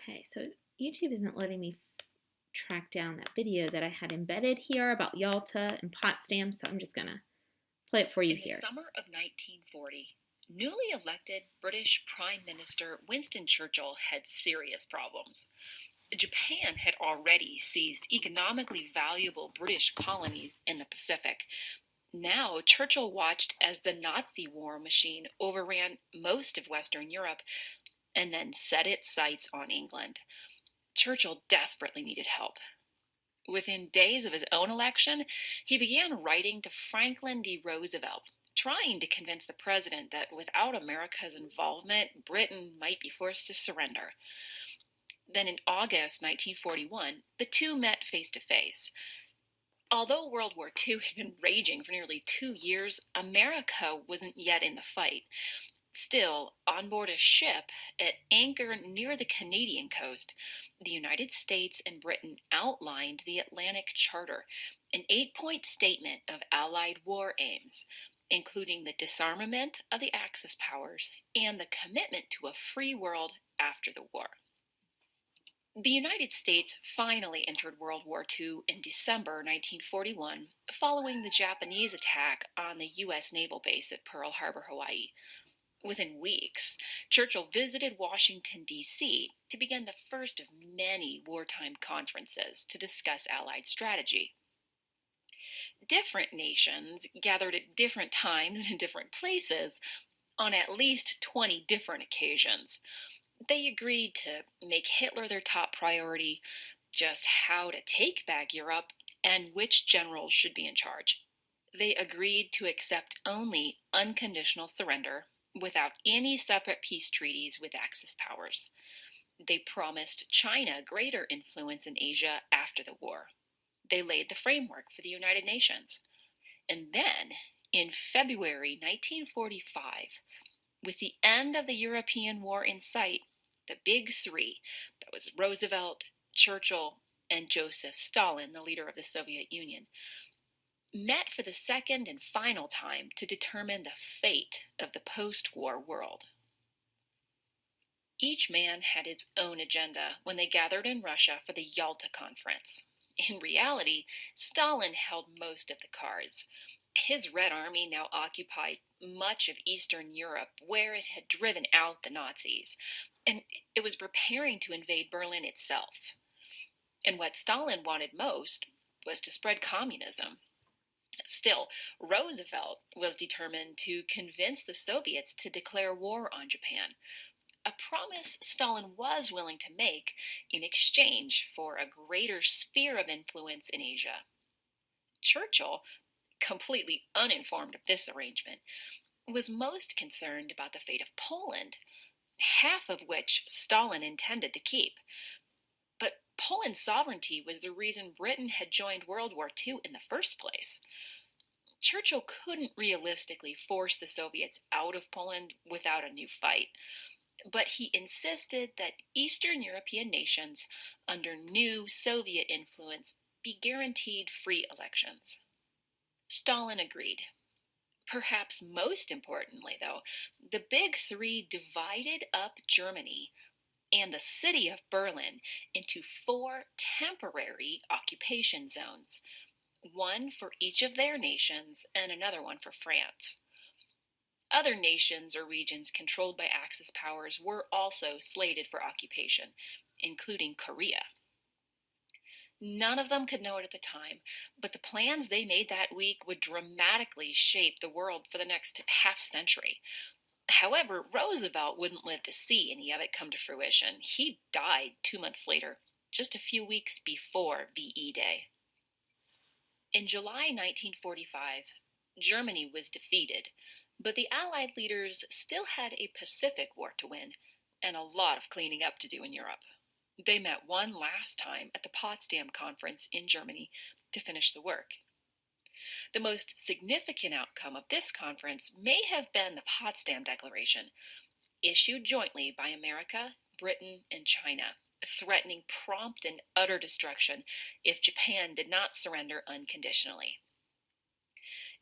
Okay, so YouTube isn't letting me track down that video that I had embedded here about Yalta and Potsdam, so I'm just gonna play it for you In the here. summer of 1940, newly elected British Prime Minister Winston Churchill had serious problems. Japan had already seized economically valuable British colonies in the Pacific. Now, Churchill watched as the Nazi war machine overran most of Western Europe and then set its sights on England. Churchill desperately needed help. Within days of his own election, he began writing to Franklin D. Roosevelt, trying to convince the president that without America's involvement, Britain might be forced to surrender. Then in August 1941, the two met face to face. Although World War II had been raging for nearly 2 years, America wasn't yet in the fight. Still, on board a ship at anchor near the Canadian coast, the United States and Britain outlined the Atlantic Charter, an 8-point statement of Allied war aims, including the disarmament of the Axis powers and the commitment to a free world after the war. The United States finally entered World War II in December 1941, following the Japanese attack on the U.S. naval base at Pearl Harbor, Hawaii. Within weeks, Churchill visited Washington, D.C. to begin the first of many wartime conferences to discuss Allied strategy. Different nations gathered at different times in different places on at least 20 different occasions. They agreed to make Hitler their top priority, just how to take back Europe, and which generals should be in charge. They agreed to accept only unconditional surrender without any separate peace treaties with Axis powers. They promised China greater influence in Asia after the war. They laid the framework for the United Nations. And then, in February 1945, with the end of the European war in sight, the big three, that was Roosevelt, Churchill, and Joseph Stalin, the leader of the Soviet Union, met for the second and final time to determine the fate of the post-war world. Each man had its own agenda when they gathered in Russia for the Yalta Conference. In reality, Stalin held most of the cards. His Red Army now occupied much of Eastern Europe, where it had driven out the Nazis, and it was preparing to invade Berlin itself. And what Stalin wanted most was to spread communism. Still, Roosevelt was determined to convince the Soviets to declare war on Japan, a promise Stalin was willing to make in exchange for a greater sphere of influence in Asia. Churchill, completely uninformed of this arrangement, was most concerned about the fate of Poland, half of which Stalin intended to keep. But Poland's sovereignty was the reason Britain had joined World War II in the first place. Churchill couldn't realistically force the Soviets out of Poland without a new fight, but he insisted that Eastern European nations under new Soviet influence be guaranteed free elections. Stalin agreed. Perhaps most importantly, though, the big three divided up Germany and the city of Berlin into 4 temporary occupation zones, one for each of their nations and another one for France. Other nations or regions controlled by Axis powers were also slated for occupation, including Korea. None of them could know it at the time, but the plans they made that week would dramatically shape the world for the next half century. However, Roosevelt wouldn't live to see any of it come to fruition. He died 2 months later, just a few weeks before VE Day. In July 1945, Germany was defeated, but the Allied leaders still had a Pacific war to win and a lot of cleaning up to do in Europe. They met one last time at the Potsdam Conference in Germany to finish the work. The most significant outcome of this conference may have been the Potsdam Declaration, issued jointly by America, Britain, and China, threatening prompt and utter destruction if Japan did not surrender unconditionally.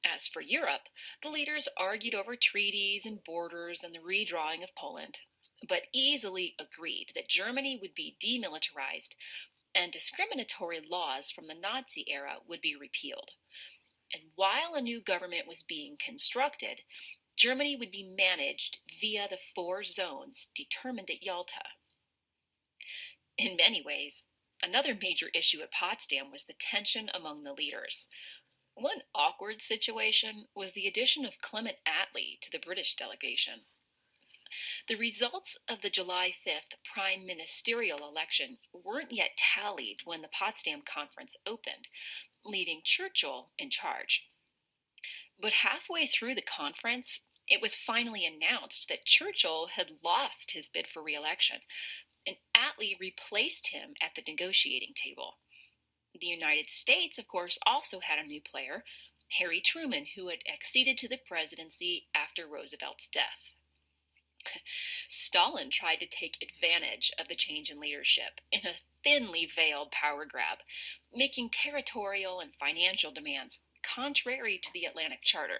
As for Europe, the leaders argued over treaties and borders and the redrawing of Poland. but easily agreed that Germany would be demilitarized and discriminatory laws from the Nazi era would be repealed. And while a new government was being constructed, Germany would be managed via the four zones determined at Yalta. In many ways, another major issue at Potsdam was the tension among the leaders. One awkward situation was the addition of Clement Attlee to the British delegation. The results of the July 5th prime ministerial election weren't yet tallied when the Potsdam Conference opened, leaving Churchill in charge. But halfway through the conference, it was finally announced that Churchill had lost his bid for re election, and Attlee replaced him at the negotiating table. The United States, of course, also had a new player, Harry Truman, who had acceded to the presidency after Roosevelt's death. Stalin tried to take advantage of the change in leadership in a thinly veiled power grab, making territorial and financial demands contrary to the Atlantic Charter.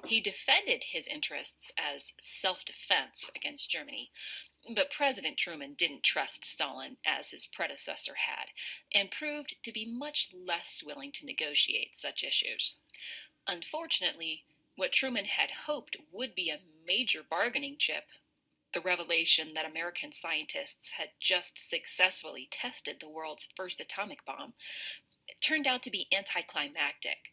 He defended his interests as self defense against Germany, but President Truman didn't trust Stalin as his predecessor had, and proved to be much less willing to negotiate such issues. Unfortunately, what Truman had hoped would be a major bargaining chip, the revelation that American scientists had just successfully tested the world's first atomic bomb, turned out to be anticlimactic.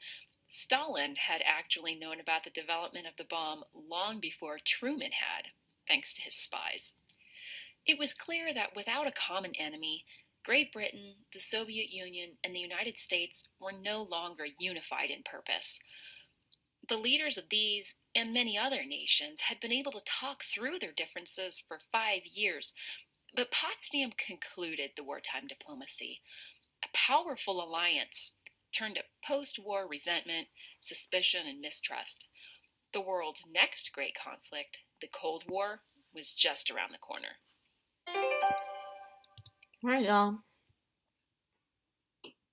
Stalin had actually known about the development of the bomb long before Truman had, thanks to his spies. It was clear that without a common enemy, Great Britain, the Soviet Union, and the United States were no longer unified in purpose. The leaders of these and many other nations had been able to talk through their differences for 5 years, but Potsdam concluded the wartime diplomacy. A powerful alliance turned to post war resentment, suspicion, and mistrust. The world's next great conflict, the Cold War, was just around the corner. All right, y'all.